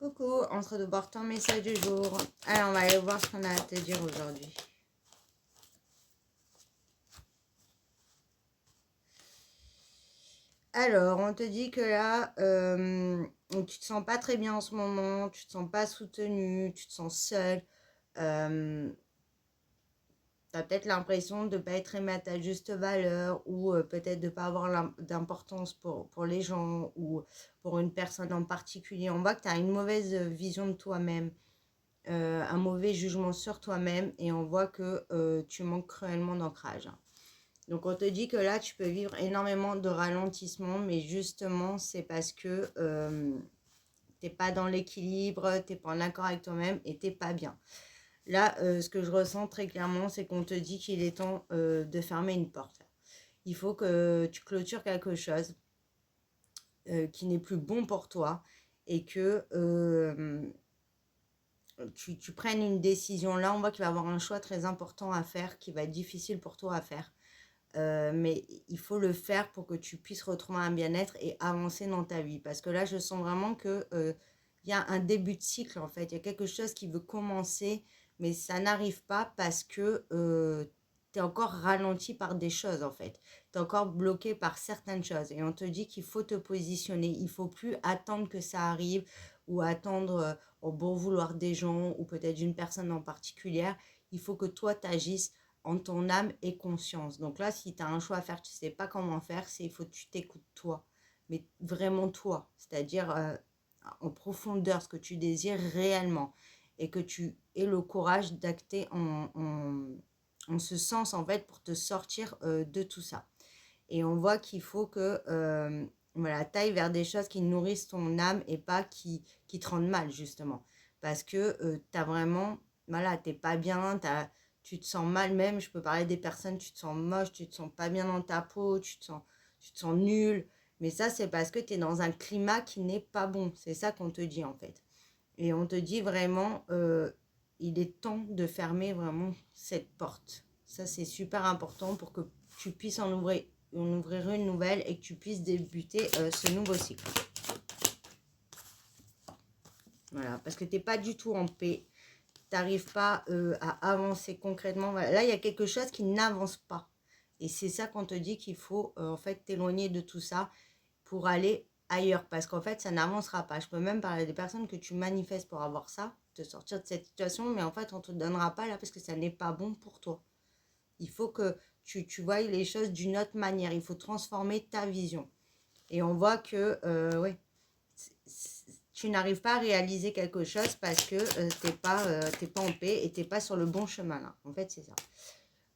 Coucou, entre de bord ton message du jour. Alors, on va aller voir ce qu'on a à te dire aujourd'hui. Alors, on te dit que là, tu te sens pas très bien en ce moment, tu te sens pas soutenu, tu te sens seul. Tu as peut-être l'impression de ne pas être aimé à ta juste valeur ou peut-être de ne pas avoir d'importance pour les gens ou pour une personne en particulier. On voit que tu as une mauvaise vision de toi-même. Un mauvais jugement sur toi-même et on voit que tu manques cruellement d'ancrage. Donc on te dit que là tu peux vivre énormément de ralentissement, mais justement c'est parce que t'es pas dans l'équilibre, t'es pas en accord avec toi-même et t'es pas bien. Là ce que je ressens très clairement c'est qu'on te dit qu'il est temps de fermer une porte. Il faut que tu clôtures quelque chose qui n'est plus bon pour toi et que tu prennes une décision. Là, on voit qu'il va y avoir un choix très important à faire, qui va être difficile pour toi à faire. Mais il faut le faire pour que tu puisses retrouver un bien-être et avancer dans ta vie. Parce que là, je sens vraiment que y a un début de cycle, en fait. Il y a quelque chose qui veut commencer, mais ça n'arrive pas parce que tu es encore ralenti par des choses, en fait. Tu es encore bloqué par certaines choses. Et on te dit qu'il faut te positionner. Il ne faut plus attendre que ça arrive ou attendre au bon vouloir des gens ou peut-être d'une personne en particulier. Il faut que toi, tu agisses en ton âme et conscience. Donc là, si tu as un choix à faire, tu ne sais pas comment faire, il faut que tu t'écoutes toi. Mais vraiment toi. C'est-à-dire en profondeur ce que tu désires réellement. Et que tu aies le courage d'acter en ce sens, en fait, pour te sortir de tout ça. Et on voit qu'il faut que voilà, tu ailles vers des choses qui nourrissent ton âme et pas qui te rendent mal, justement. Parce que tu as vraiment, voilà, tu n'es pas bien, tu te sens mal même. Je peux parler des personnes, tu te sens moche, tu te sens pas bien dans ta peau, tu te sens nul. Mais ça, c'est parce que tu es dans un climat qui n'est pas bon. C'est ça qu'on te dit, en fait. Et on te dit vraiment, il est temps de fermer vraiment cette porte. Ça, c'est super important pour que tu puisses en ouvrir une nouvelle et que tu puisses débuter ce nouveau cycle. Voilà, parce que tu n'es pas du tout en paix. Tu n'arrives pas à avancer concrètement. Voilà. Là, il y a quelque chose qui n'avance pas. Et c'est ça qu'on te dit qu'il faut en fait t'éloigner de tout ça pour aller ailleurs. Parce qu'en fait, ça n'avancera pas. Je peux même parler des personnes que tu manifestes pour avoir ça, te sortir de cette situation. Mais en fait, on ne te donnera pas là parce que ça n'est pas bon pour toi. Il faut que tu vois les choses d'une autre manière. Il faut transformer ta vision. Et on voit que, ouais, tu n'arrives pas à réaliser quelque chose parce que tu n'es pas en paix et tu n'es pas sur le bon chemin là. En fait, c'est ça.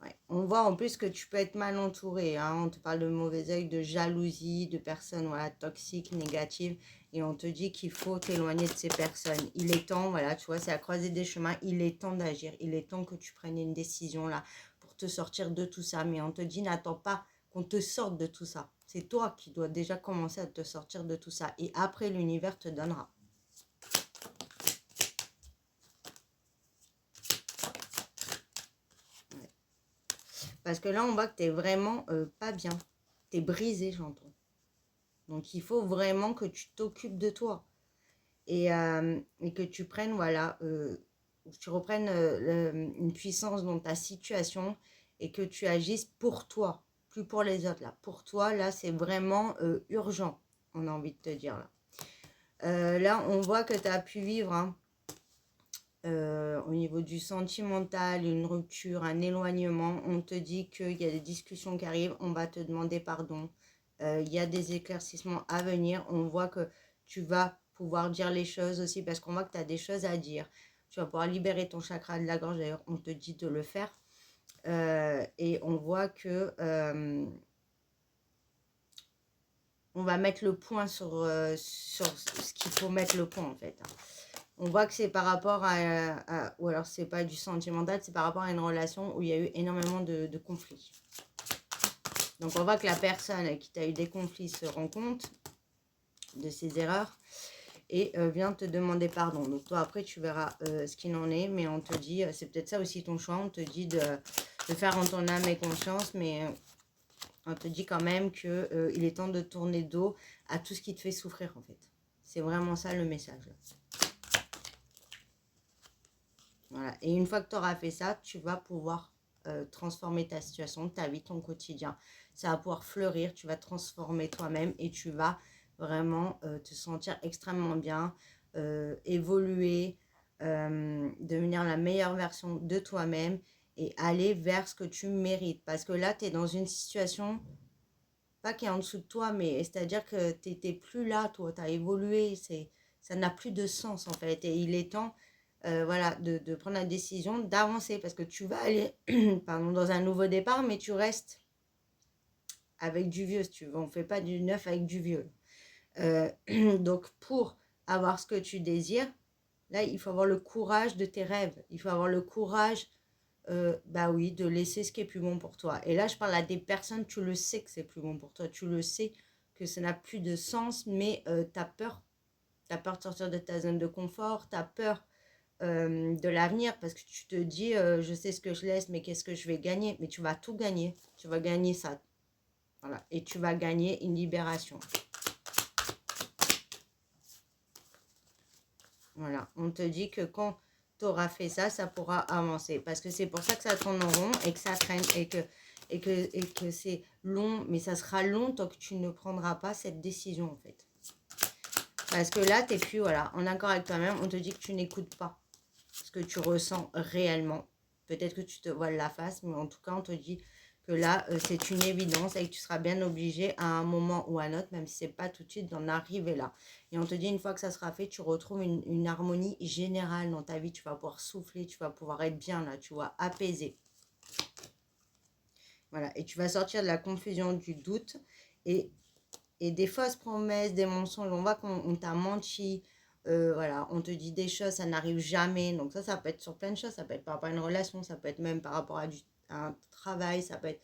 Ouais. On voit en plus que tu peux être mal entouré. Hein. On te parle de mauvais œil, de jalousie, de personnes voilà, toxiques, négatives. Et on te dit qu'il faut t'éloigner de ces personnes. Il est temps, voilà, tu vois, c'est à croiser des chemins. Il est temps d'agir. Il est temps que tu prennes une décision là pour te sortir de tout ça. Mais on te dit, n'attends pas qu'on te sorte de tout ça. C'est toi qui dois déjà commencer à te sortir de tout ça. Et après, l'univers te donnera. Ouais. Parce que là, on voit que tu n'es vraiment pas bien. Tu es brisé, j'entends. Donc, il faut vraiment que tu t'occupes de toi. Et que tu prennes, voilà, tu reprennes une puissance dans ta situation et que tu agisses pour toi, plus pour les autres. Là, pour toi, là, c'est vraiment urgent, on a envie de te dire. Là, on voit que tu as pu vivre hein, au niveau du sentimental, une rupture, un éloignement. On te dit qu'il y a des discussions qui arrivent, on va te demander pardon. Il y a des éclaircissements à venir. On voit que tu vas pouvoir dire les choses aussi parce qu'on voit que tu as des choses à dire. Tu vas pouvoir libérer ton chakra de la gorge. D'ailleurs, on te dit de le faire. Et on voit que on va mettre le point sur ce qu'il faut mettre le point en fait. On voit que c'est par rapport ou alors c'est pas du sentimental, c'est par rapport à une relation où il y a eu énormément de conflits. Donc on voit que la personne avec qui tu as eu des conflits se rend compte de ses erreurs et vient te demander pardon. Donc toi après tu verras ce qu'il en est, mais on te dit, c'est peut-être ça aussi ton choix, on te dit de faire en ton âme et conscience, mais on te dit quand même qu'il est temps de tourner dos à tout ce qui te fait souffrir en fait. C'est vraiment ça le message. Voilà. Et une fois que tu auras fait ça, tu vas pouvoir transformer ta situation, ta vie, ton quotidien. Ça va pouvoir fleurir, tu vas transformer toi-même et tu vas vraiment te sentir extrêmement bien, évoluer, devenir la meilleure version de toi-même et aller vers ce que tu mérites. Parce que là, tu es dans une situation, pas qui est en dessous de toi, mais c'est-à-dire que tu n'étais plus là, toi, tu as évolué, ça n'a plus de sens en fait. Et il est temps voilà, de prendre la décision d'avancer parce que tu vas aller pardon, dans un nouveau départ, mais tu restes avec du vieux, si tu veux. On ne fait pas du neuf avec du vieux. Donc, pour avoir ce que tu désires, là, il faut avoir le courage de tes rêves. Il faut avoir le courage, bah oui, de laisser ce qui est plus bon pour toi. Et là, je parle à des personnes, tu le sais que c'est plus bon pour toi. Tu le sais que ça n'a plus de sens, mais tu as peur. Tu as peur de sortir de ta zone de confort. Tu as peur de l'avenir parce que tu te dis, je sais ce que je laisse, mais qu'est-ce que je vais gagner? Mais tu vas tout gagner. Tu vas gagner ça. Voilà. Et tu vas gagner une libération. Voilà, on te dit que quand tu auras fait ça, ça pourra avancer. Parce que c'est pour ça que ça tourne en rond et que ça traîne et que c'est long. Mais ça sera long tant que tu ne prendras pas cette décision en fait. Parce que là, tu n'es plus voilà, en accord avec toi-même. On te dit que tu n'écoutes pas ce que tu ressens réellement. Peut-être que tu te voiles la face, mais en tout cas, on te dit que là, c'est une évidence et que tu seras bien obligé à un moment ou à un autre, même si ce n'est pas tout de suite, d'en arriver là. Et on te dit, une fois que ça sera fait, tu retrouves une harmonie générale dans ta vie. Tu vas pouvoir souffler, tu vas pouvoir être bien là, tu vois, apaisé. Voilà, et tu vas sortir de la confusion, du doute et des fausses promesses, des mensonges. On voit qu'on t'a menti, voilà, on te dit des choses, ça n'arrive jamais. Donc ça peut être sur plein de choses. Ça peut être par rapport à une relation, ça peut être même par rapport à un travail, ça peut être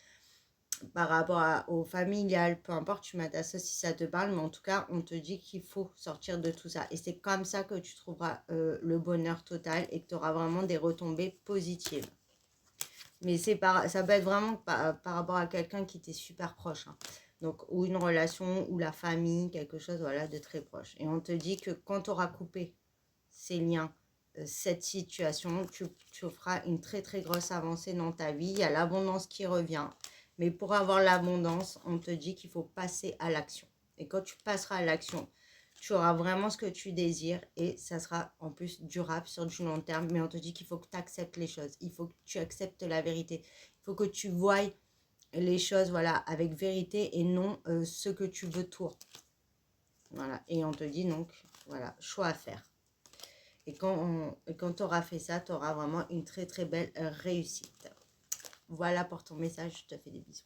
par rapport au familial, peu importe, tu m'as ça si ça te parle, mais en tout cas, on te dit qu'il faut sortir de tout ça. Et c'est comme ça que tu trouveras le bonheur total et que tu auras vraiment des retombées positives. Mais ça peut être vraiment par rapport à quelqu'un qui t'est super proche. Hein. Donc, ou une relation, ou la famille, quelque chose voilà, de très proche. Et on te dit que quand tu auras coupé ces liens, cette situation, tu feras une très très grosse avancée dans ta vie. Il y a l'abondance qui revient. Mais pour avoir l'abondance, on te dit qu'il faut passer à l'action. Et quand tu passeras à l'action, tu auras vraiment ce que tu désires et ça sera en plus durable sur du long terme. Mais on te dit qu'il faut que tu acceptes les choses. Il faut que tu acceptes la vérité. Il faut que tu voies les choses voilà, avec vérité et non ce que tu veux toi. Voilà. Et on te dit donc, voilà, choix à faire. Et quand tu auras fait ça, tu auras vraiment une très très belle réussite. Voilà pour ton message. Je te fais des bisous.